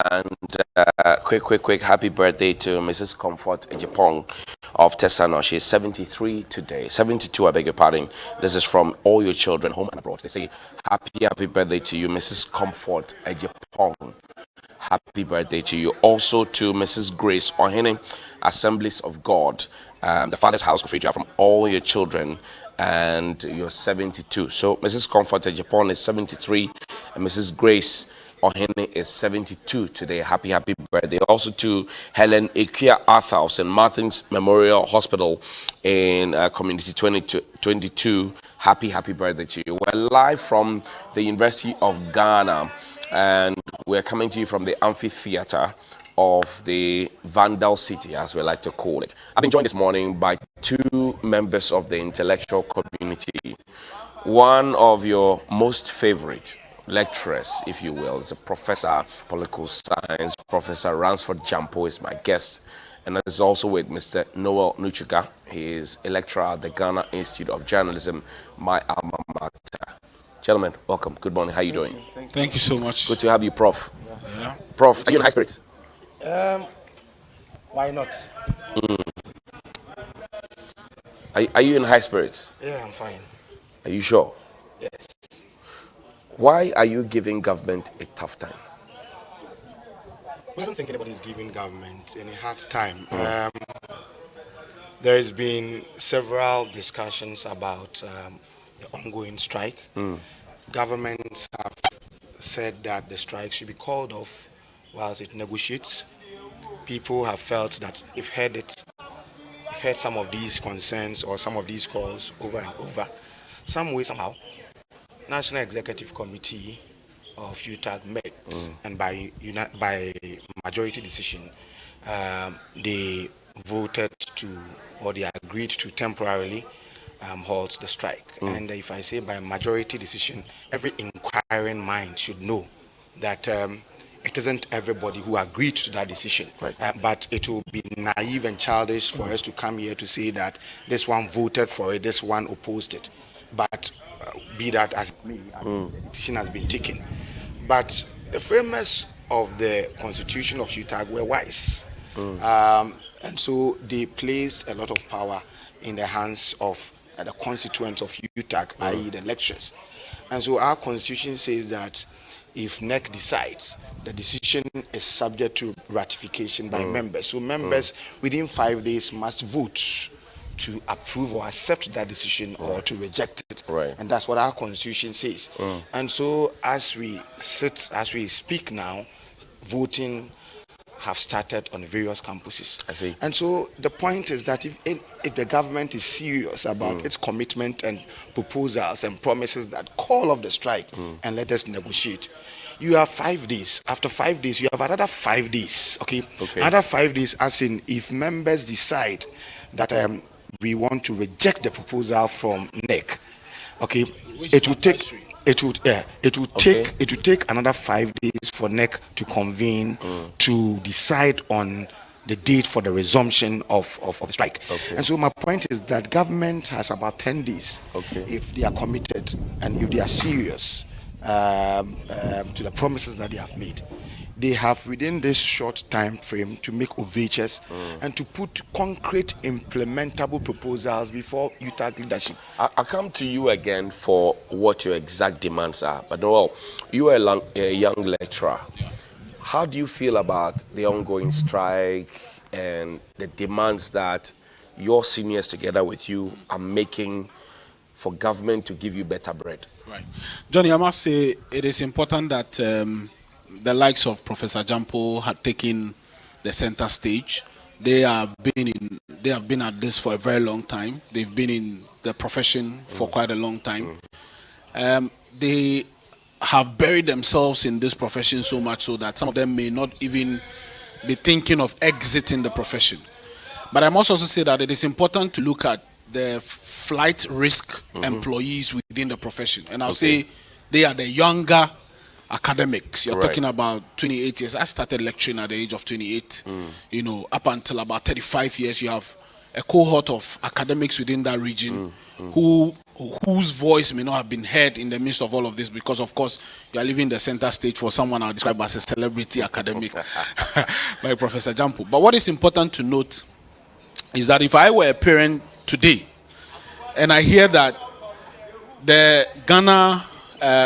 And quick happy birthday to Mrs. Comfort Ejipong of Tesano. She's 73 today. 72, I beg your pardon. This is from all your children, home and abroad. They say, happy birthday to you, Mrs. Comfort Ejipong. Happy birthday to you. Also to Mrs. Grace Ohene, Assemblies of God, the Father's House of from all your children, and you're 72. So Mrs. Comfort Ejipong is 73, and Mrs. Grace Ohene is 72 today. Happy birthday. Also to Helen Ekia Arthur of St. Martin's Memorial Hospital in Community 2022. Happy birthday to you. We're live from the University of Ghana, and we're coming to you from the amphitheater of the Vandal City, as we like to call it. I've been joined this morning by two members of the intellectual community. One of your most favorite lecturers, if you will, is a professor of political science. Professor Ransford Gyampo is my guest, and is also with Mr. Noel Nutshuga. He is a lecturer at the Ghana Institute of Journalism, my alma mater. Gentlemen, welcome. Good morning. How are you doing? Thank you so much. Good to have you, Prof. Yeah. Prof, are you in high spirits? Why not? Are you in high spirits? Yeah, I'm fine. Are you sure? Yes. Why are you giving government a tough time? I don't think anybody's giving government any hard time. There has been several discussions about the ongoing strike. Governments have said that the strike should be called off whilst it negotiates. People have felt that if heard some of these concerns or some of these calls over and over, some way, somehow, National Executive Committee of UTAG met, and by majority decision, they voted to, or they agreed to temporarily halt the strike. And if I say by majority decision, every inquiring mind should know that it isn't everybody who agreed to that decision. Right. But it will be naive and childish for us to come here to say that this one voted for it, this one opposed it. But be that as it may, the decision has been taken. But the framers of the constitution of UTAG were wise. And so they placed a lot of power in the hands of the constituents of UTAG, i.e. the lecturers. And so our constitution says that if NEC decides, the decision is subject to ratification by members. So members within 5 days must vote to approve or accept that decision or to reject it. Right. And that's what our constitution says. And so as we speak now, voting have started on various campuses. I see. And so the point is that if the government is serious about its commitment and proposals and promises that call off the strike and let us negotiate, you have 5 days. After 5 days, you have another 5 days. Okay. Another 5 days, as in if members decide that we want to reject the proposal from NEC, okay, it will take another 5 days for NEC to convene to decide on the date for the resumption of the strike. And so my point is that government has about 10 days if they are committed and if they are serious to the promises that they have made. They have within this short time frame to make overtures and to put concrete implementable proposals before UTAG leadership. I'll come to you again for what your exact demands are. But Noel, you are a young lecturer. How do you feel about the ongoing strike and the demands that your seniors together with you are making for government to give you better bread? Right. Johnny, I must say it is important that the likes of Professor Gyampo had taken the center stage. They have been at this for a very long time. They've been in the profession for quite a long time. They have buried themselves in this profession so much so that some of them may not even be thinking of exiting the profession. But I must also say that it is important to look at the flight risk employees within the profession. And I'll say they are the younger academics. You're talking about 28 years. I started lecturing at the age of 28. You know, up until about 35 years, you have a cohort of academics within that region who whose voice may not have been heard in the midst of all of this, because of course you are leaving the center stage for someone I'll describe as a celebrity academic like Professor Gyampo. But what is important to note is that if I were a parent today and I hear that the Ghana,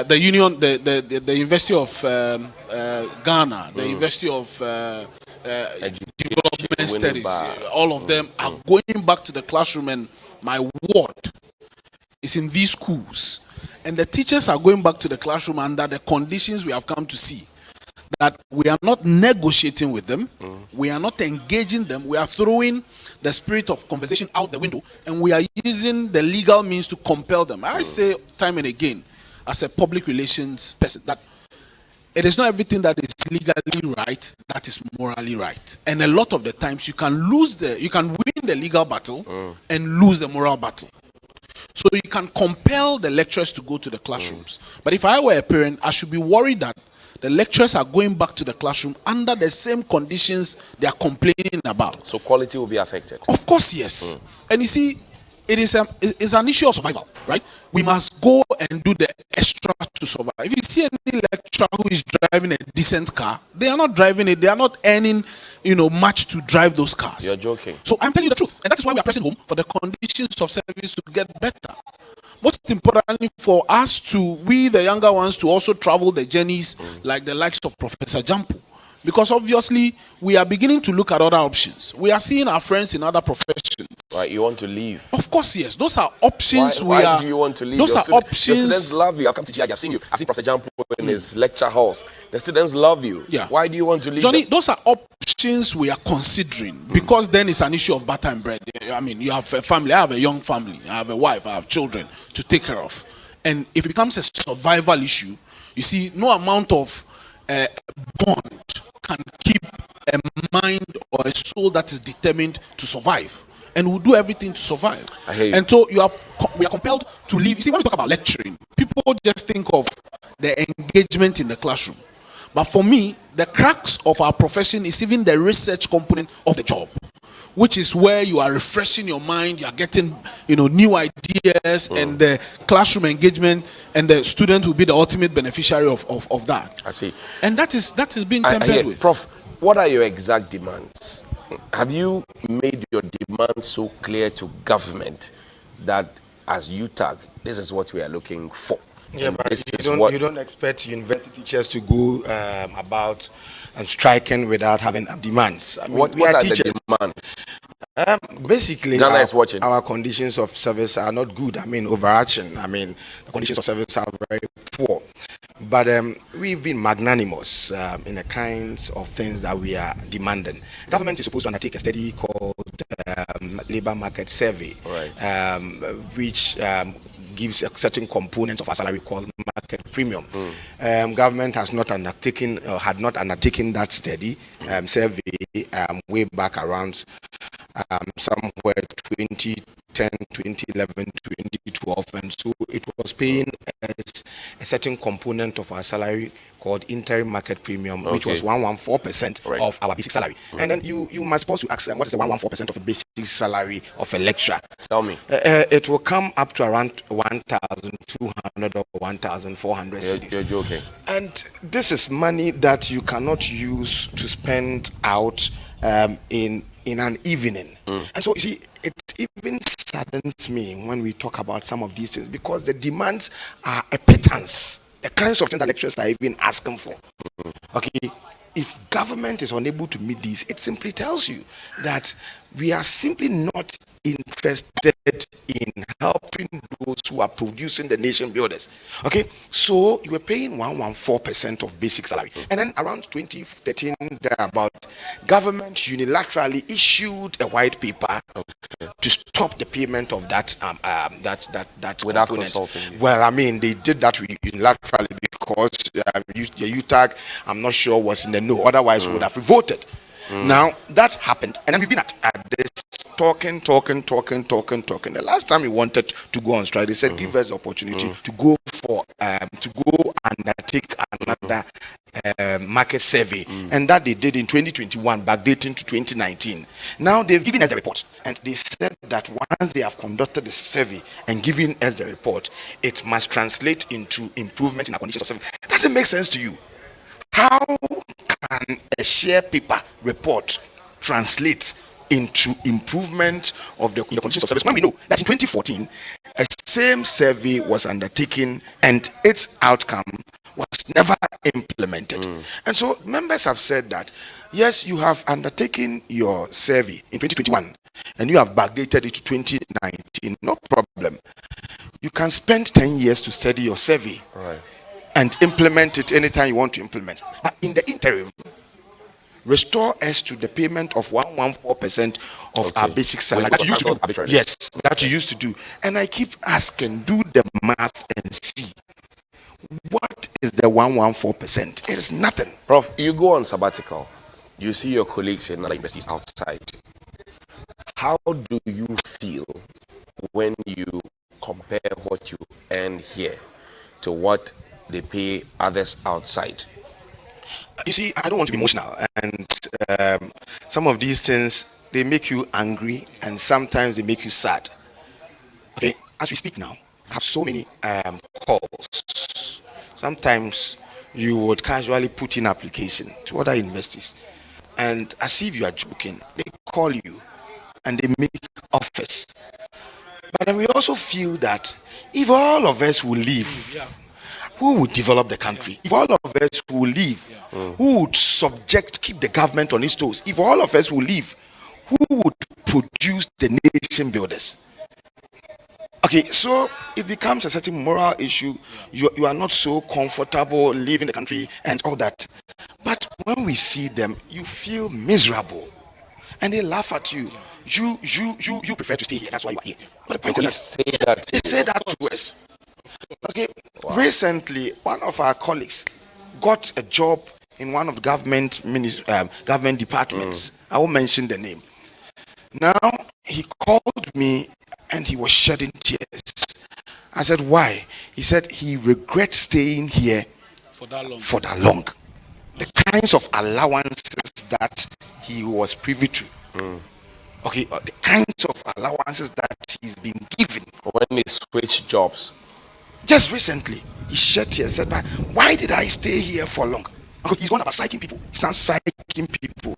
the Union, the University of Ghana, the University of Development Studies, all of them are going back to the classroom, and my ward is in these schools, and the teachers are going back to the classroom under the conditions we have come to see, that we are not negotiating with them, we are not engaging them, we are throwing the spirit of conversation out the window, and we are using the legal means to compel them. I say time and again, as a public relations person, that it is not everything that is legally right that is morally right, and a lot of the times you can win the legal battle and lose the moral battle. So you can compel the lecturers to go to the classrooms. But if I were a parent, I should be worried that the lecturers are going back to the classroom under the same conditions they are complaining about. So quality will be affected. Of course, yes. And you see, it's an issue of survival, right? We must go and do the extra to survive. If you see any lecturer who is driving a decent car, they are not driving it. They are not earning, much to drive those cars. You're joking. So I'm telling you the truth, and that is why we are pressing home for the conditions of service to get better. Most importantly, for us we the younger ones, to also travel the journeys like the likes of Professor Gyampo. Because obviously, we are beginning to look at other options. We are seeing our friends in other professions. Right, you want to leave? Of course, yes. Those are options. Why do you want to leave? Those are options. Your students love you. I've come to GIG. I've seen you. I've seen Professor Gyampo in his lecture halls. The students love you. Yeah. Why do you want to leave? Johnny, those are options we are considering, because then it's an issue of butter and bread. I mean, you have a family. I have a young family. I have a wife. I have children to take care of. And if it becomes a survival issue, you see, no amount of bond can keep a mind or a soul that is determined to survive, and will do everything to survive. I hear you. And so we are compelled to leave. You see, when we talk about lecturing, people just think of the engagement in the classroom, but for me, the crux of our profession is even the research component of the job, which is where you are refreshing your mind, you are getting new ideas, and the classroom engagement, and the student will be the ultimate beneficiary of that. I see. And that is being tempered with. Prof, what are your exact demands? Have you made your demands so clear to government that as UTAG, this is what we are looking for? Yeah, but you don't expect university teachers to go about striking without having demands. I mean, what are the demands? Basically, Ghana is watching. Our conditions of service are not good. I mean, overarching. I mean, the conditions of service are very poor. But we've been magnanimous in the kinds of things that we are demanding. Government is supposed to undertake a study called labor market survey, right. Which gives a certain component of our salary called market premium. Government has not undertaken, had not undertaken that study survey way back around somewhere 2010, 2011, 2012, and so it was paying a certain component of our salary called interim market premium, which was 114% right. of our basic salary. And then you must supposed to ask them, what is the 114% of a basic salary of a lecturer? Tell me. It will come up to around 1,200 or 1,400 cedis. You're joking. And this is money that you cannot use to spend out in an evening. And so you see, it even saddens me when we talk about some of these things, because the demands are a pittance, the kinds of things that lecturers are even asking for. Okay, if government is unable to meet these, it simply tells you that we are simply not interested in helping those who are producing the nation builders. Okay, so you were paying 114% of basic salary, and then around 2013, thereabout, government unilaterally issued a white paper to stop the payment of that without component. consulting you. Well, I mean, they did that unilaterally because the UTAG, I'm not sure, was in the know. Otherwise, we would have voted. Now that happened, and then we've been at this talking. The last time we wanted to go on strike, they said give us the opportunity to go undertake another market survey, and that they did in 2021, backdating to 2019. Now they've given us a report, and they said said that once they have conducted the survey and given us the report, it must translate into improvement in our conditions of service. Does it make sense to you? How can a share paper report translate into improvement of the conditions of service when we know that in 2014 a same survey was undertaken and its outcome was never implemented? And so members have said that yes, you have undertaken your survey in 2021 and you have backdated it to 2019, no problem. You can spend 10 years to study your survey, right, and implement it anytime you want to implement. But in the interim, restore us to the payment of 114% of our basic salary. That you used to do. Yes, that you used to do. And I keep asking, do the math and see. What is the 114%? It is nothing. Prof, you go on sabbatical. You see your colleagues in other universities outside. How do you feel when you compare what you earn here to what they pay others outside? You see, I don't want to be emotional, and some of these things, they make you angry, and sometimes they make you sad. Okay, as we speak now, I have so many calls. Sometimes you would casually put in application to other universities, and as if you are joking, they call you and they make offers. But then we also feel that if all of us will leave, who would develop the country? If all of us will leave, who would keep the government on its toes? If all of us will leave, who would produce the nation builders? Okay, so it becomes a certain moral issue. You are not so comfortable leaving the country and all that. But when we see them, you feel miserable. And they laugh at you. You prefer to stay here. That's why you are here. But the point is that they say that to us. Okay. Wow. Recently, one of our colleagues got a job in one of the government departments. I won't mention the name. Now he called me and he was shedding tears. I said, "Why?" He said he regrets staying here for that long. The kinds of allowances that he was privy to. Okay, the kinds of allowances that he's been given. When he switched jobs. Just recently, he shed tears and said, "Why did I stay here for long?" He's gone about psyching people. He's not psyching people.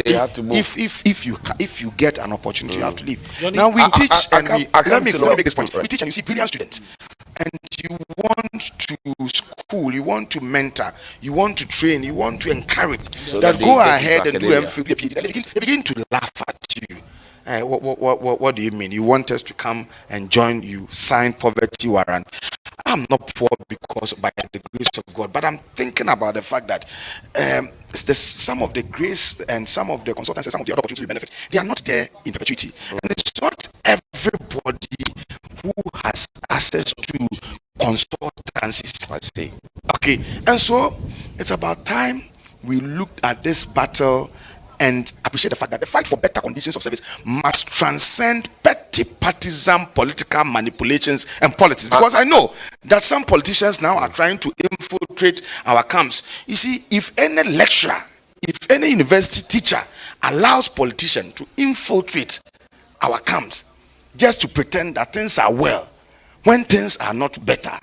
They have to move. If you get an opportunity, you have to leave. Now we teach and let me make this point. We teach and you see brilliant students, and you want to school, you want to mentor, you want to train, you want to encourage so that go ahead and do MPhil. They begin to laugh at you. What do you mean? You want us to come and join you, sign poverty warrant? I'm not poor because by the grace of God, but I'm thinking about the fact that some of the grace and some of the consultancy, some of the other opportunities we benefit, they are not there in perpetuity. And it's not everybody who has access to consultancies. I see. Okay, and so it's about time we looked at this battle and appreciate the fact that the fight for better conditions of service must transcend petty partisan political manipulations and politics. Because I know that some politicians now are trying to infiltrate our camps. You see, if any lecturer, if any university teacher allows politicians to infiltrate our camps just to pretend that things are well, when things are not better,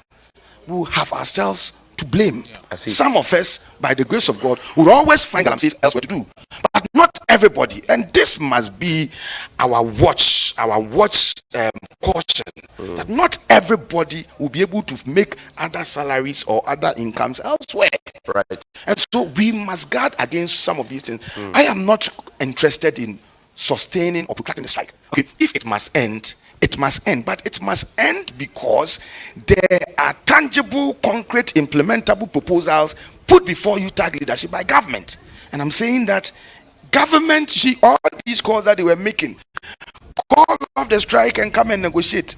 we'll have ourselves to blame. Some of us, by the grace of God, will always find galamseys elsewhere to do, but not everybody. And this must be our watch caution, that not everybody will be able to make other salaries or other incomes elsewhere. Right. And so we must guard against some of these things. I am not interested in sustaining or protracting the strike. Okay, if it must end, it must end, but it must end because there are tangible, concrete, implementable proposals put before UTAG leadership by government. And I'm saying that government, see, all these calls that they were making, call off the strike and come and negotiate.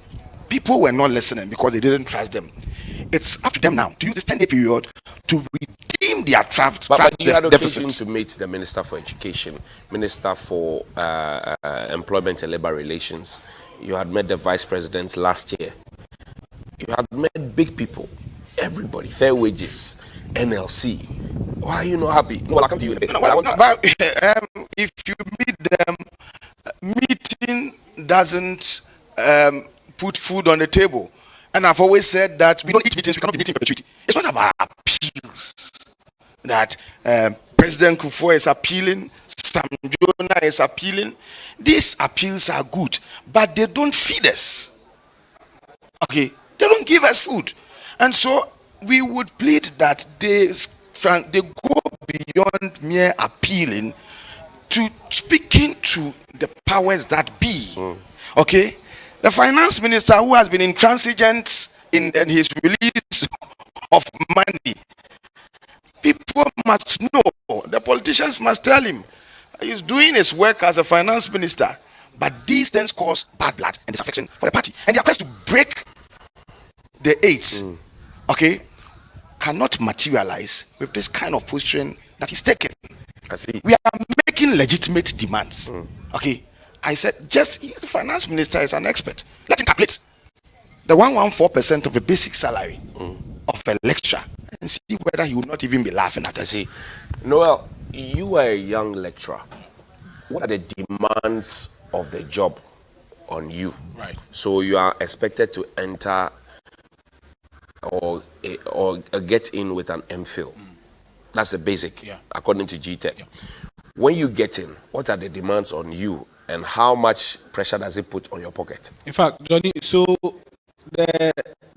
People were not listening because they didn't trust them. It's up to them now to use this 10-day period to redeem their trust but you had deficit. occasion to meet the Minister for Education, Minister for Employment and Labor Relations. You had met the Vice President last year. You had met big people, everybody, fair wages, NLC. Why are you not happy? No, well, I'll come to you in a bit. But if you meet them, meeting doesn't put food on the table. And I've always said that we don't eat meetings, we cannot be meeting perpetuity. It's not about appeals. That President Kufuor is appealing, Sam Jonah is appealing. These appeals are good, but they don't feed us. Okay, they don't give us food. And so we would plead that they go beyond mere appealing to speaking to the powers that be. Okay, the finance minister, who has been intransigent in his release of money, people must know, the politicians must tell him he's doing his work as a finance minister, but these things cause bad blood and disaffection for the party, and their quest to break the eights, okay, cannot materialize with this kind of position that he's taken. I see. We are making legitimate demands. Okay, I said, just he's the finance minister, is an expert. Let him calculate the 114% of the basic salary of a lecturer and see whether he would not even be laughing at us. I see. Noel, you are a young lecturer. What are the demands of the job on you? Right. So you are expected to enter or get in with an MPhil. That's the basic, according to GTEC. When you get in, what are the demands on you, and how much pressure does it put on your pocket? In fact, Johnny, so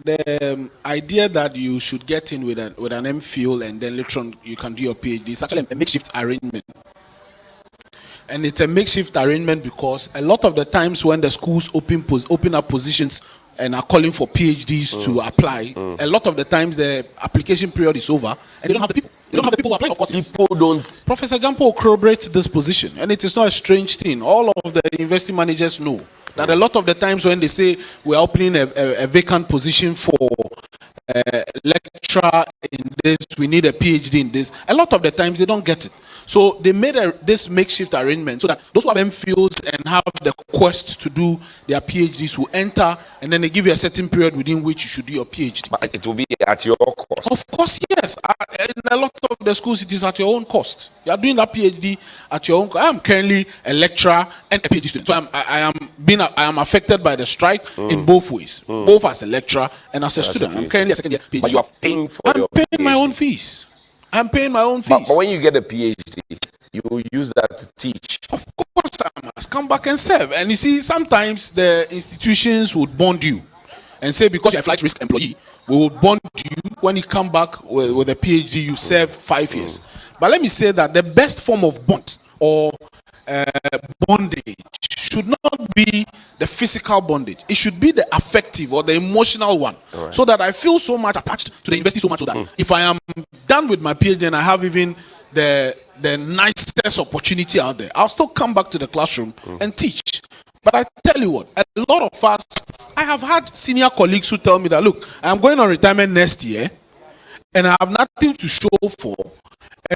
the idea that you should get in with an MPhil and then later on you can do your PhD is actually a makeshift arrangement. And it's a makeshift arrangement because a lot of the times when the schools open up positions and are calling for PhDs to apply, a lot of the times the application period is over and they don't have the people. They don't have the people who apply, of course. People don't. Professor Gyampo corroborates this position, and it is not a strange thing. All of the university managers know that a lot of the times when they say we're opening a vacant position for a lecturer in this, we need a PhD in this, a lot of the times they don't get it. So they made this makeshift arrangement so that those who have MPhils and have the quest to do their PhDs will enter, and then they give you a certain period within which you should do your PhD. But it will be at your cost. Of course, yes. In a lot of the schools, it is at your own cost. You are doing that PhD at your own cost. I am currently a lecturer and a PhD student. So I am affected by the strike in both ways, both as a lecturer and as a student. I'm currently a second year PhD. But you are paying for I'm your paying PhD. my own fees. I'm paying my own fees. But when you get a PhD, you will use that to teach. Of course, I must come back and serve. And you see, sometimes the institutions would bond you and say, because you're a flight risk employee, we will bond you. When you come back with a PhD, you serve 5 years. But let me say that the best form of bond or bondage should not be the physical bondage. It should be the affective or the emotional one. Right. So that I feel so much attached to the university, so much so that if I am done with my PhD and I have even the nicest opportunity out there, I'll still come back to the classroom and teach. But I tell you what, a lot of us, I have had senior colleagues who tell me that, look, I'm going on retirement next year and I have nothing to show for.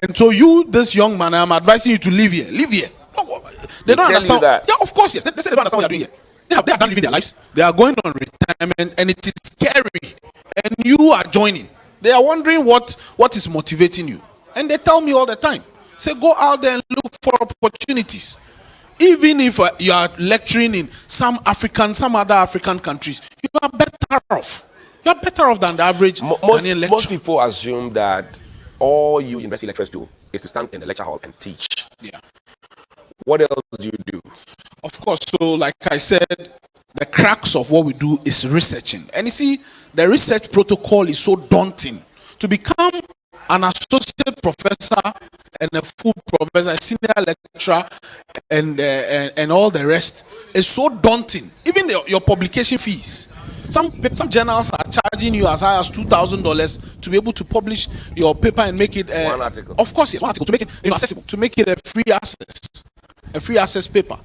And so you, this young man, I'm advising you to live here. Live here. No, they don't understand. That. Yeah, of course, yes. They say they don't understand what they're doing here. They are done living their lives. They are going on retirement and it is scary. And you are joining. They are wondering what is motivating you. And they tell me all the time, say, go out there and look for opportunities. Even if you are lecturing in some other African countries, you are better off. You are better off than the average Ghanaian lecturer. Most people assume that all you university lecturers do is to stand in the lecture hall and teach. Yeah. What else do you do? Of course, so like I said, the crux of what we do is researching. And you see, the research protocol is so daunting. To become an associate professor and a full professor, a senior lecturer, and all the rest is so daunting. Even your publication fees. Some journals are charging you as high as $2,000 to be able to publish your paper and make it one article. Of course, yes, one article to make it accessible, to make it a free access paper.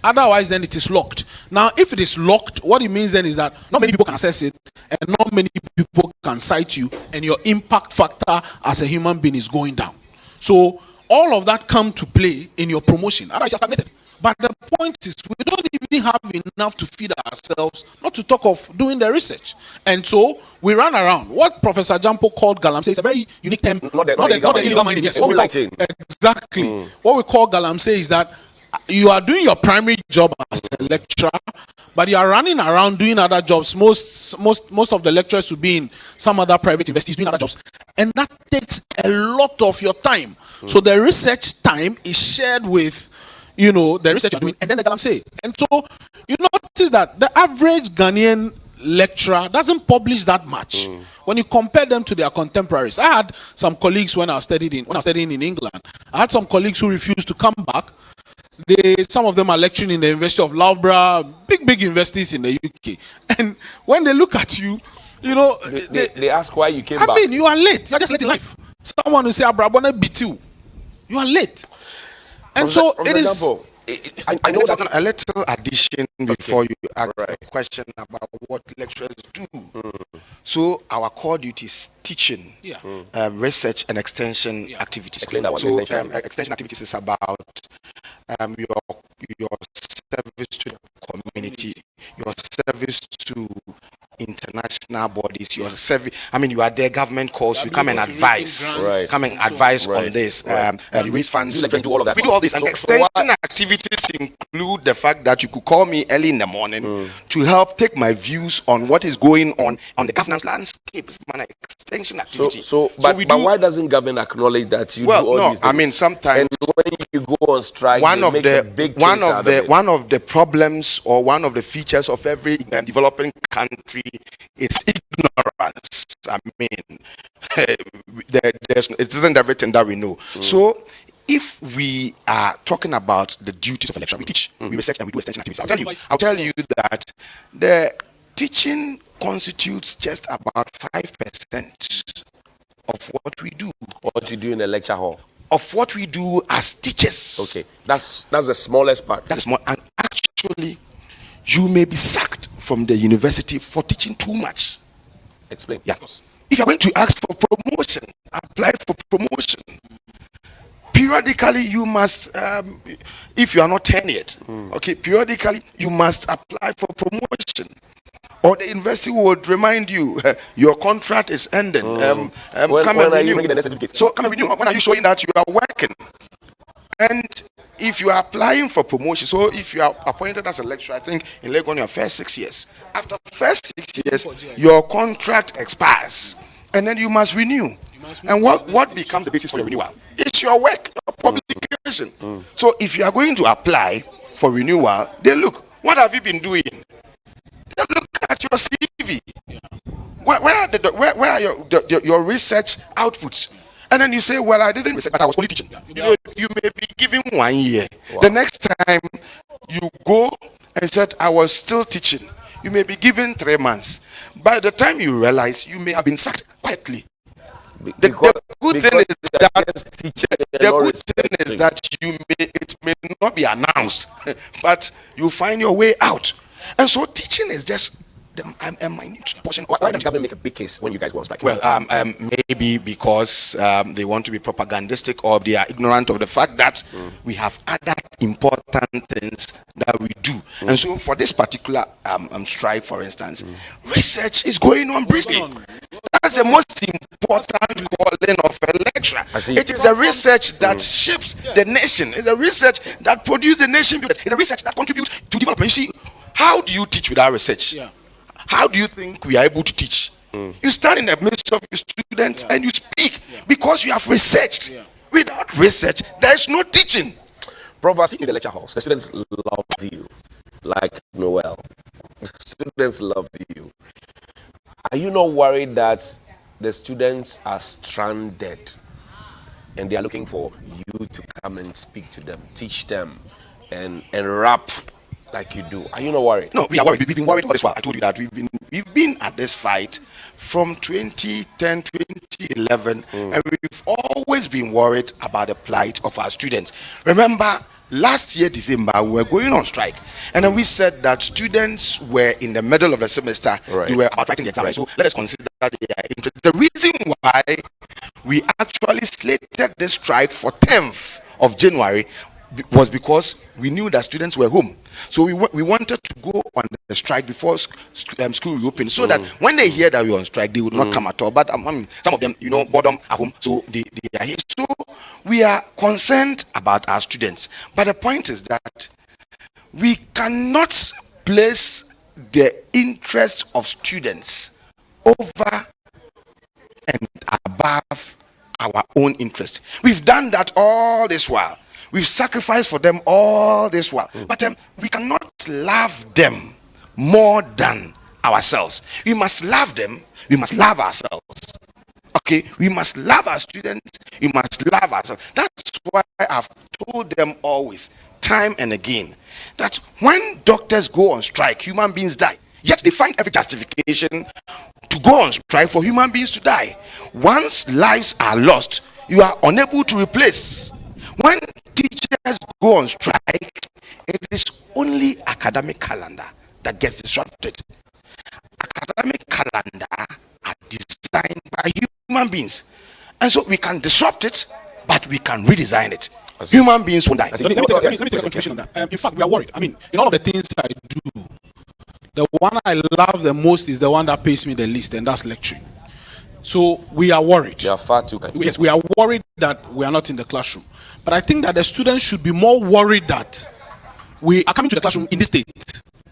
Otherwise, then it is locked. Now, if it is locked, what it means then is that not many people can access it, and not many people can cite you, and your impact factor as a human being is going down. So all of that come to play in your promotion. Otherwise, you're stagnated. But the point is, we don't even have enough to feed ourselves, not to talk of doing the research. And so we run around. What Professor Gyampo called galamsey is a very unique term. Not the illegal mining. Yes, exactly. What we call galamsey is that you are doing your primary job as a lecturer, but you are running around doing other jobs. Most of the lecturers will be in some other private universities doing other jobs, and that takes a lot of your time. So the research time is shared with, the research you're doing, and then the say. And so you notice that the average Ghanaian lecturer doesn't publish that much when you compare them to their contemporaries. I had some colleagues when I was studying in England. I had some colleagues who refused to come back. Some of them are lecturing in the University of Loughborough, big universities in the UK. And when they look at you, they ask why you came back. I mean, you are late. You are just late in life. Someone will say, "Abrabona beat you." You are late. And so it is. I know that a little addition before you ask a question about what lecturers do. So our core duty is teaching, research and extension activities. Explain that one. So extension activities is about your service to the community, your service to international bodies, your service. I mean, you are there, government calls you, come and advise, on this. You raise funds. Do all of that. We do all this, and extension activities include the fact that you could call me early in the morning to help take my views on what is going on the governance landscape. It's an extension activity. But why doesn't government acknowledge that you do all these things? I mean, sometimes and when you go on strike, one of the problems or one of the features of every developing country is ignorance. I mean, it isn't everything that we know. So if we are talking about the duties of a lecturer, we teach, we research, and we do extension activities. I'll tell you that the teaching constitutes just about 5% of what we do. What you do in a lecture hall. Of what we do as teachers. Okay, that's the smallest part. That's small, and actually, you may be sacked from the university for teaching too much. Explain. Yeah. If you're going to ask for promotion, apply for promotion. Periodically, you must, if you are not tenured, periodically you must apply for promotion. Or the university would remind you, your contract is ending. Come and renew. So come and renew. When are you showing that you are working? And if you are applying for promotion, so if you are appointed as a lecturer, I think in Legon your first 6 years. After the first 6 years, your contract expires, and then you must renew. And what becomes the basis for your renewal? It's your work, your publication. So if you are going to apply for renewal, then look, what have you been doing? Then look at your CV. Where are your research outputs? And then you say, well, I didn't research, but I was only teaching. You may be given 1 year. Wow. The next time you go and said, I was still teaching, you may be given 3 months. By the time you realize, you may have been sacked quietly. The good thing is that it may not be announced, but you find your way out. And so teaching is just a minute portion. Why does government make a big case when you guys go on strike? Well, maybe because they want to be propagandistic, or they are ignorant of the fact that we have other important things that we do. And so for this particular strike, for instance, research is going on briskly. That's the most important calling of a lecturer. It is a research that shapes the nation. It's a research that produces the nation builders. It's a research that contributes to development. You see, how do you teach without research? How do you think we are able to teach? You stand in the midst of your students and you speak because you have researched. Without research, there is no teaching. Prof, I see you in the lecture halls. The students love you, like Noel. The students love you. Are you not worried that the students are stranded and they are looking for you to come and speak to them, teach them, and rap like you do? Are you not worried? No, we are worried. We've been worried all this while. I told you that we've been at this fight from 2010, 2011, and we've always been worried about the plight of our students. Remember, last year, December, we were going on strike, and then we said that students were in the middle of the semester, they were about writing the exam. So let us consider their interest. The reason why we actually slated this strike for 10th of January was because we knew that students were home. So we wanted to go on the strike before school reopened, so that when they hear that we were on strike, they would not come at all. But I mean, some of them, boredom at home, so they are here. So we are concerned about our students. But the point is that we cannot place the interest of students over and above our own interest. We've done that all this while. We've sacrificed for them all this while. But we cannot love them more than ourselves. We must love them. We must love ourselves. Okay? We must love our students. We must love ourselves. That's why I've told them always, time and again, that when doctors go on strike, human beings die. Yet they find every justification to go on strike for human beings to die. Once lives are lost, you are unable to replace. When teachers go on strike, it is only academic calendar that gets disrupted. Academic calendar are designed by human beings, and so we can disrupt it, but we can redesign it. Human beings won't die. Let me take a contribution on that. In fact, we are worried. I mean, in all of the things I do, the one I love the most is the one that pays me the least, and that's lecturing. So we are worried. You are far too kind. Yes, we are worried that we are not in the classroom. But I think that the students should be more worried that we are coming to the classroom in this state.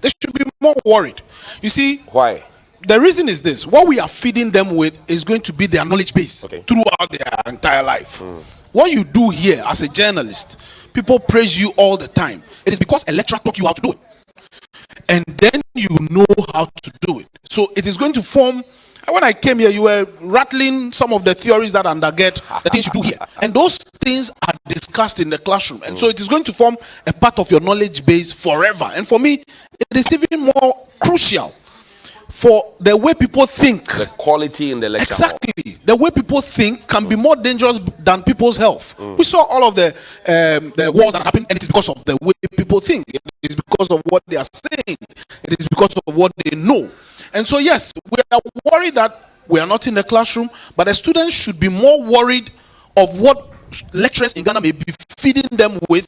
They should be more worried. You see, Why? the reason is this: what we are feeding them with is going to be their knowledge base throughout their entire life. What you do here as a journalist, people praise you all the time. It is because a lecturer taught you how to do it, and then you know how to do it. So it is going to form. When I came here, you were rattling some of the theories that undergird the things you do here, and those things are discussed in the classroom, and so it is going to form a part of your knowledge base forever. And for me, it is even more crucial for the way people think. The quality in the lecture. Exactly. The way people think can be more dangerous than people's health. We saw all of the wars that happened, and it is because of the way people think. It is because of what they are saying. It is because of what they know. And so, yes, we are worried that we are not in the classroom, but the students should be more worried of what lecturers in Ghana may be feeding them with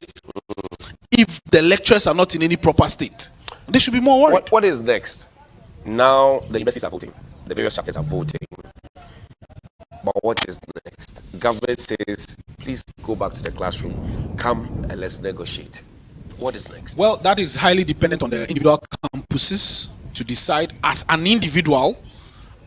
if the lecturers are not in any proper state. They should be more worried. What is next? Now the universities are voting. The various chapters are voting. But what is next? Government says, please go back to the classroom. Come and let's negotiate. What is next? Well, that is highly dependent on the individual campuses to decide. As an individual,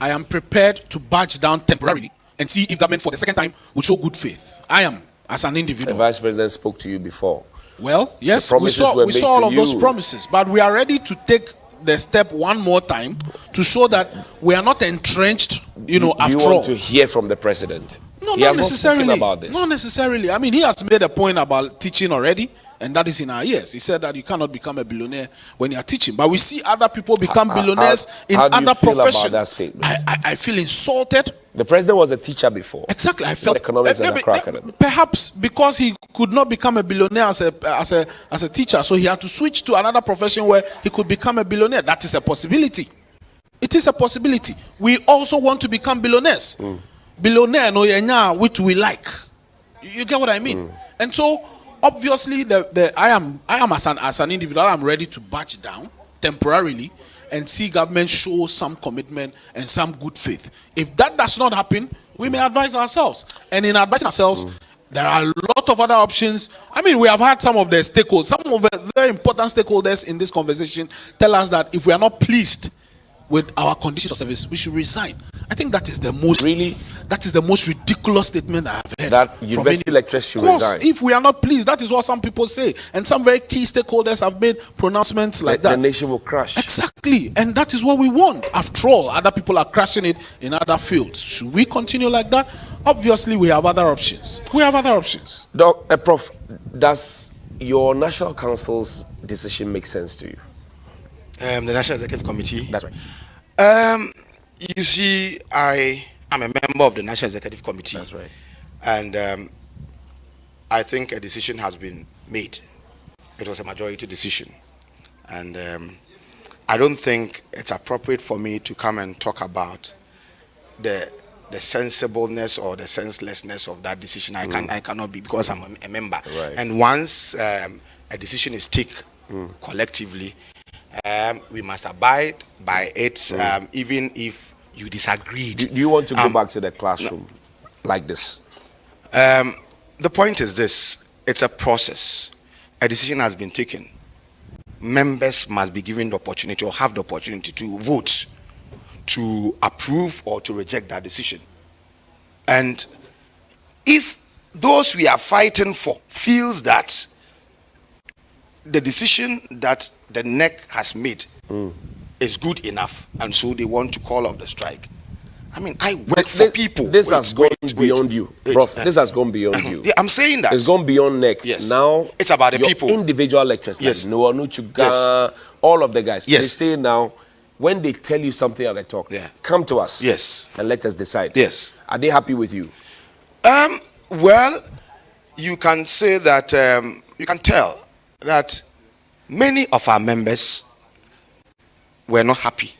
I am prepared to badge down temporarily and see if government for the second time will show good faith. I am, as an individual. The vice president spoke to you before. Well, yes, we saw all of those promises, but we are ready to take the step one more time to show that we are not entrenched, after all. You want to hear from the president? No, he not has necessarily. Not about this. Not necessarily. I mean, he has made a point about teaching already, and that is in our ears. He said that you cannot become a billionaire when you are teaching, but we see other people become billionaires in other professions. About that statement? I feel insulted. The president was a teacher before. Exactly, I felt economics and a crack at it. Perhaps because he could not become a billionaire as a teacher, so he had to switch to another profession where he could become a billionaire. That is a possibility. It is a possibility. We also want to become billionaires. Billionaire, no, which we like. You get what I mean? And so, obviously, I am as an individual, I'm ready to batch down temporarily and see government show some commitment and some good faith. If that does not happen, we may advise ourselves. And in advising ourselves, there are a lot of other options. I mean, we have had some of the stakeholders, some of the very important stakeholders in this conversation tell us that if we are not pleased with our conditions of service, we should resign. I think that is the most that is the most ridiculous statement I have heard. That university lecturers should resign. If we are not pleased, that is what some people say, and some very key stakeholders have made pronouncements like that. The nation will crash. Exactly, and that is what we want. After all, other people are crashing it in other fields. Should we continue like that? Obviously, we have other options. Prof, does your National Council's decision make sense to you? The National Executive Committee. That's right. You see, I am a member of the National Executive Committee. That's right. And I think a decision has been made. It was a majority decision. And I don't think it's appropriate for me to come and talk about the the sensibleness or the senselessness of that decision. I cannot be, because I'm a member. Right. And once a decision is taken collectively, we must abide by it, even if you disagreed. Do you want to go back to the classroom like this? The point is this: it's a process. A decision has been taken. Members must be given the opportunity, or have the opportunity, to vote, to approve or to reject that decision. And if those we are fighting for feels that the decision that the NEC has made is good enough, and so they want to call off the strike, I mean, I work for people. This has gone beyond you, Prof. This has gone beyond you. Yeah, I'm saying that. It's gone beyond NEC. Yes. Now, it's about the your people. Individual lecturers, Yes. like Noel Nutshuga, all of the guys. Yes. They say now, when they tell you something at the talk, come to us. Yes. And let us decide. Yes. Are they happy with you? Well, you can say that, you can tell that many of our members were not happy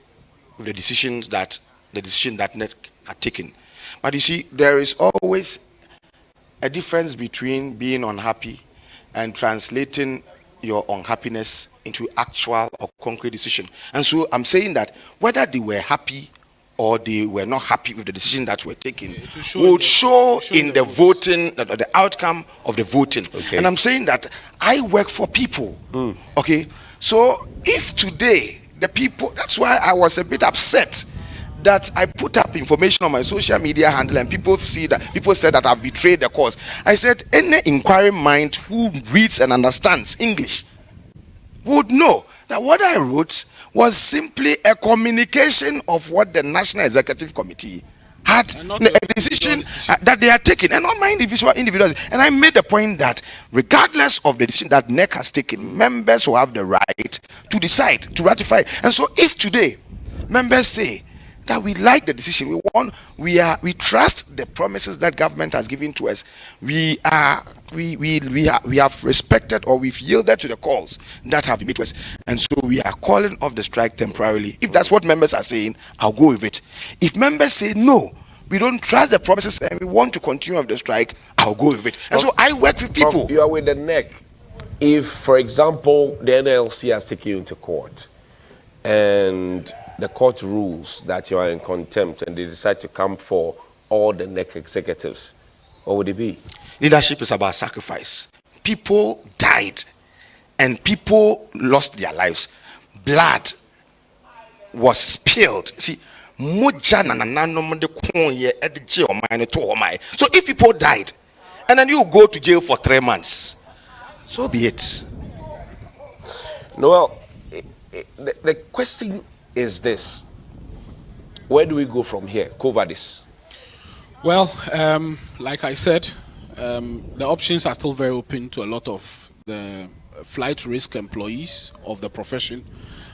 with the decision that NEC had taken. But you see, there is always a difference between being unhappy and translating your unhappiness into actual or concrete decision. And so I'm saying that whether they were happy or they were not happy with the decision that were taken would show in the voting, the outcome of the voting. Okay. And I'm saying that I work for people. Okay, so if today the people, that's why I was a bit upset that I put up information on my social media handle, and people said that I've betrayed the cause. I said any inquiring mind who reads and understands English would know that what I wrote was simply a communication of what the National Executive Committee had, a decision that they had taken, and not my individuals. And I made the point that regardless of the decision that NEC has taken, members will have the right to decide, to ratify it. And so if today members say that we like the decision, we trust the promises that government has given to us, we have respected, or we've yielded to the calls that have been made to us, and so we are calling off the strike temporarily. If that's what members are saying, I'll go with it. If members say no, we don't trust the promises and we want to continue with the strike, I'll go with it. And so I work with people. You are with the NEC. If, for example, the NLC has taken you into court, and the court rules that you are in contempt, and they decide to come for all the NEC executives, what would it be? Leadership is about sacrifice. People died and people lost their lives. Blood was spilled. See, so if people died and then you go to jail for 3 months, so be it. Noel, the question is this: where do we go from here? Cover this. Well, like I said, the options are still very open to a lot of the flight risk employees of the profession.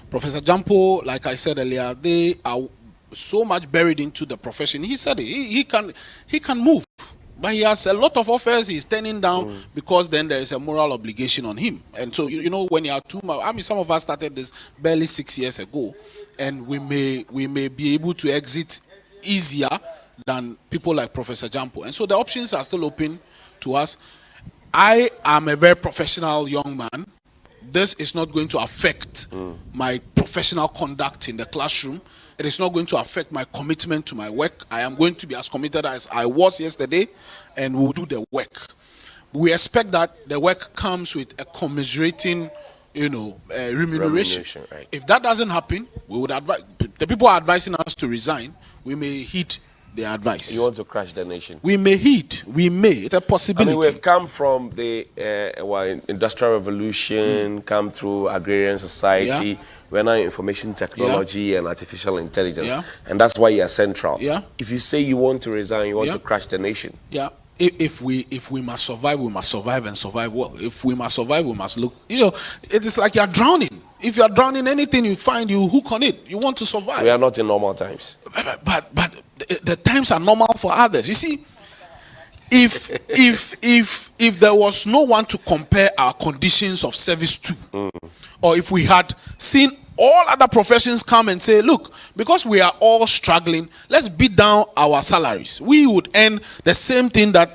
Professor Gyampo, like I said earlier, they are so much buried into the profession. He said he can move, but he has a lot of offers he's turning down because then there is a moral obligation on him. And so you know, when you are some of us started this barely 6 years ago, and we may be able to exit easier than people like Professor Gyampo. And so the options are still open to us. I am a very professional young man. This is not going to affect my professional conduct in the classroom. It is not going to affect my commitment to my work. I am going to be as committed as I was yesterday, and we'll do the work. We expect that the work comes with a commiserating, remuneration. Right. If that doesn't happen, we would advise the people are advising us to resign. We may heed their advice. You want to crash the nation? We may heed. We may. It's a possibility. I mean, we've come from the industrial revolution, come through agrarian society. Yeah. We're now in information technology and artificial intelligence, and that's why you are central. Yeah. If you say you want to resign, you want to crash the nation. Yeah. If we must survive, we must survive and survive well. If we must survive, we must look. It is like you are drowning. If you are drowning, anything you find, you hook on it. You want to survive. We are not in normal times. But the times are normal for others. You see, if there was no one to compare our conditions of service to, or if we had seen all other professions come and say, look, because we are all struggling, let's beat down our salaries. We would earn the same thing that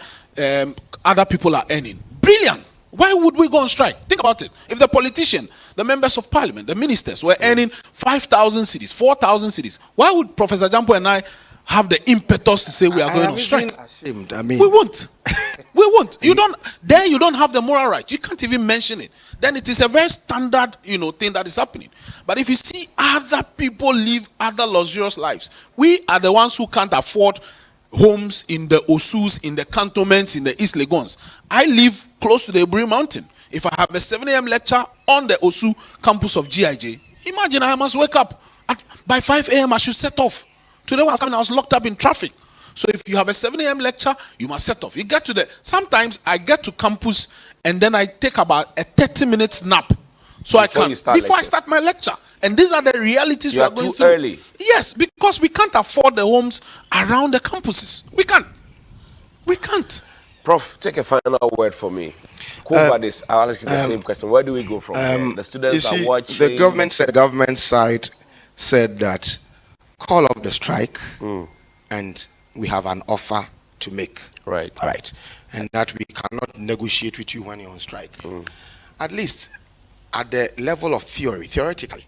other people are earning. Brilliant. Why would we go on strike? Think about it. If the politician, the members of parliament, the ministers were earning 5,000 cities, 4,000 cities, why would Professor Gyampo and I have the impetus to say we are going on strike? Ashamed. We won't. We won't. You don't have the moral right. You can't even mention it. Then it is a very standard, thing that is happening. But if you see other people live other luxurious lives, we are the ones who can't afford homes in the Osus, in the cantonments, in the East Legons. I live close to the Eburi Mountain. If I have a 7 a.m. lecture on the Osu campus of GIJ, imagine I must wake up by 5 a.m. I should set off. Today when I was coming, I was locked up in traffic. So if you have a 7 a.m. lecture, you must set off. Sometimes I get to campus and then I take about a 30-minute nap. So before I start my lecture. And these are the realities we are going through. Early. Yes, because we can't afford the homes around the campuses. We can't. Prof, take a final word for me. Over this, I'll ask you the same question. Where do we go from here? The students are watching. The government side said that call off the strike and we have an offer to make. Right. And that we cannot negotiate with you when you're on strike. At least at the level of theoretically,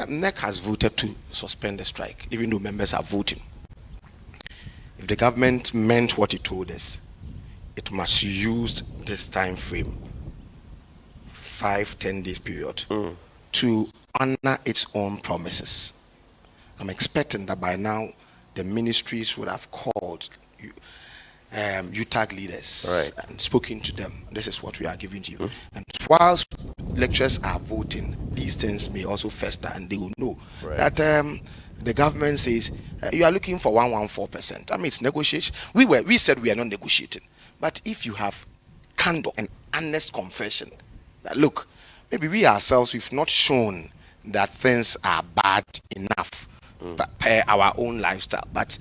NEC has voted to suspend the strike, even though members are voting. If the government meant what it told us, it must use this time frame, 5-10 days period, to honor its own promises. I'm expecting that by now the ministries would have called UTAG leaders and spoken to them. This is what we are giving to you. And whilst lecturers are voting, these things may also fester, and they will know that the government says you are looking for 114%. I mean, it's negotiation. We said we are not negotiating. But if you have candor and honest confession that look, maybe we ourselves we've not shown that things are bad enough per our own lifestyle, but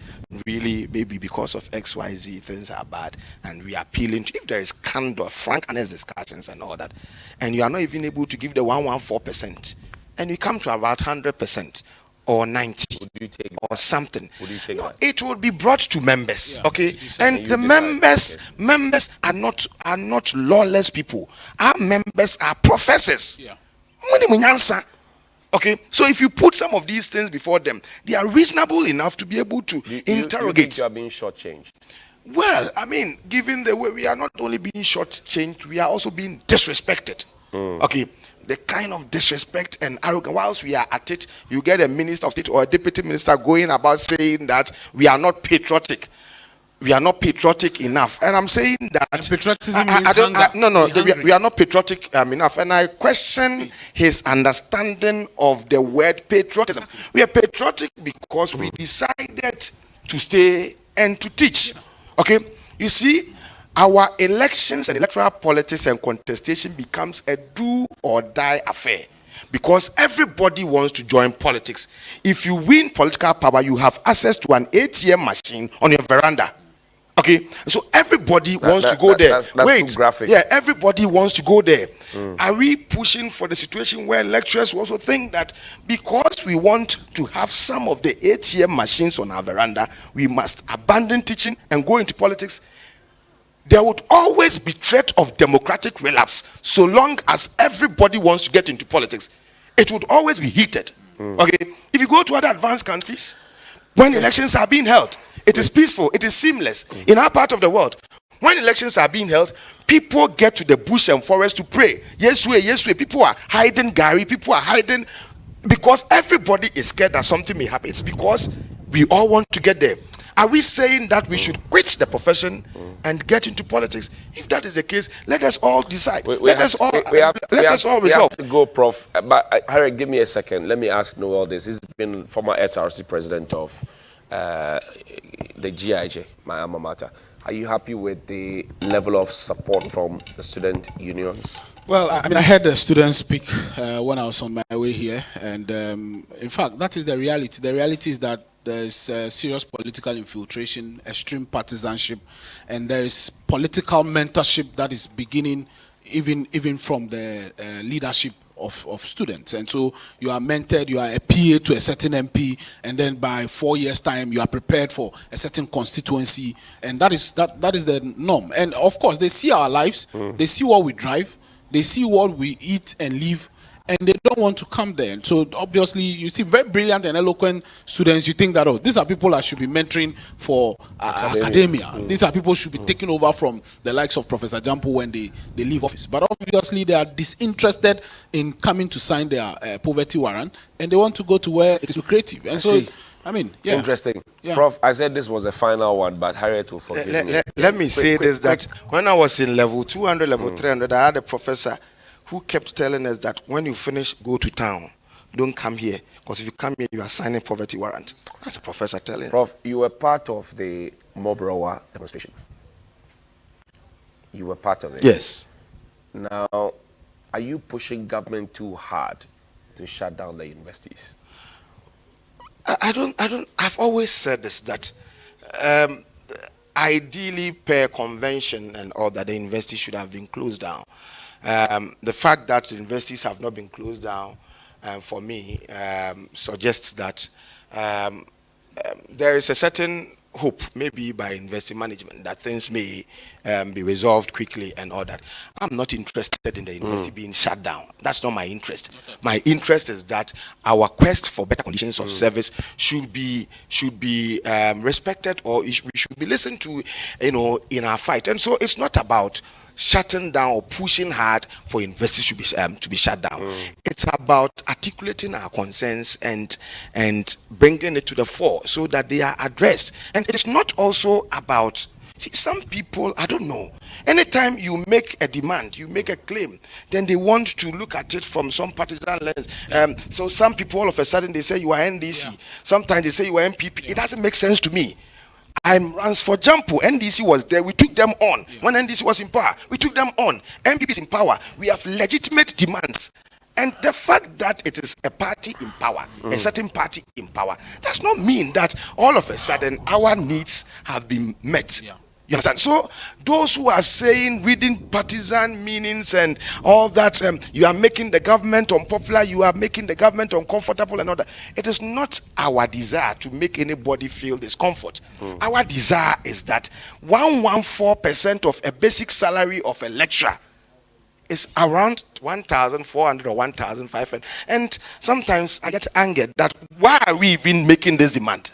really maybe because of XYZ things are bad, and we are appealing to, if there is candor, frank, honest discussions and all that, and you are not even able to give the 114%, and you come to about 100% or 90 or something, it will be brought to members, and the members are not lawless people. Our members are professors. Okay, so if you put some of these things before them, they are reasonable enough to be able to interrogate. You think you are being shortchanged? Well, I mean, given the way we are not only being shortchanged, we are also being disrespected. Okay, the kind of disrespect and arrogance. Whilst we are at it, you get a minister of state or a deputy minister going about saying that we are not patriotic. We are not patriotic enough, and I'm saying that patriotism means we are not patriotic enough, and I question his understanding of the word patriotism. We are patriotic because we decided to stay and to teach. Okay, you see, our elections and electoral politics and contestation becomes a do or die affair, because everybody wants to join politics. If you win political power, you have access to an ATM machine on your veranda. Okay, so everybody wants to go there. That's too graphic. Yeah, everybody wants to go there. Are we pushing for the situation where lecturers also think that because we want to have some of the ATM machines on our veranda, we must abandon teaching and go into politics? There would always be threat of democratic relapse so long as everybody wants to get into politics. It would always be heated. Okay, if you go to other advanced countries, when elections are being held, it is peaceful, it is seamless. In our part of the world, when elections are being held, people get to the bush and forest to pray. Yes, we. People are hiding Gary, people are hiding because everybody is scared that something may happen. It's because we all want to get there. Are we saying that we should quit the profession and get into politics? If that is the case, let us all decide. Let us all resolve. We have to go, Prof. But Harry, give me a second. Let me ask Noel this. He's been former SRC president of the GIJ, my alma mater. Are you happy with the level of support from the student unions? Well, I mean, I heard the students speak when I was on my way here, and in fact, that is the reality. The reality is that there is serious political infiltration, extreme partisanship, and there is political mentorship that is beginning, even from the leadership of students. And so you are mentored, you are a PA to a certain MP, and then by 4 years' time you are prepared for a certain constituency, and that is the norm. And of course they see our lives, they see what we drive, they see what we eat and live, and they don't want to come there. So obviously you see very brilliant and eloquent students, you think that, oh, these are people I should be mentoring for academia. These are people who should be taking over from the likes of Professor Gyampo when they leave office. But obviously they are disinterested in coming to sign their poverty warrant, and they want to go to where it is lucrative. And so I mean, yeah. Interesting. Yeah. Prof, I said this was the final one, but Harriet will forgive me. Let me say this, that when I was in level 200, level 300, I had a professor who kept telling us that when you finish, go to town. Don't come here, because if you come here, you are signing poverty warrant. That's a professor telling us. Prof, you were part of the Mobrowa demonstration. You were part of it. Yes. Now, are you pushing government too hard to shut down the universities? I've always said this, that ideally per convention and all that, the university should have been closed down. The fact that the universities have not been closed down, for me, suggests that there is a certain hope, maybe by university management, that things may be resolved quickly and all that. I'm not interested in the university being shut down. That's not my interest. My interest is that our quest for better conditions of service should be respected, or we should be listened to, in our fight. And so it's not about shutting down or pushing hard for universities to be shut down. It's about articulating our concerns and bringing it to the fore so that they are addressed. And it is not also about, see, some people, I don't know, anytime you make a demand, you make a claim, then they want to look at it from some partisan lens. So some people, all of a sudden, they say you are NDC. Yeah. Sometimes they say you are MPP. Yeah. It doesn't make sense to me. I'm runs for Gyampo. NDC was there. We took them on. Yeah. When NDC was in power, we took them on. MPP is in power. We have legitimate demands. And the fact that it is a party in power, a certain party in power, does not mean that all of a sudden our needs have been met. Yeah. You understand? So those who are saying, reading partisan meanings and all that, you are making the government unpopular, you are making the government uncomfortable and all that. It is not our desire to make anybody feel discomfort. Our desire is that 114% of a basic salary of a lecturer is around 1,400 or 1,500. And sometimes I get angered that why are we even making this demand?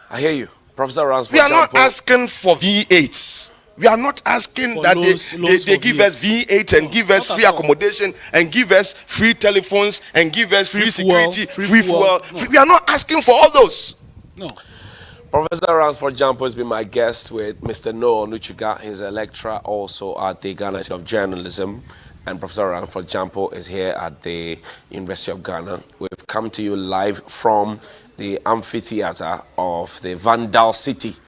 I hear you. Professor Ransford, we are not asking for V8s. We are not asking that they give us V8 and give us free accommodation and give us free telephones and give us free security, free fuel. We are not asking for all those. No. Professor Ransford Gyampo has been my guest with Mr. Noel Nutshuga. He's a lecturer also at the Ghana Institute of Journalism. And Professor Ransford Gyampo is here at the University of Ghana. We've come to you live from the amphitheater of the Vandal City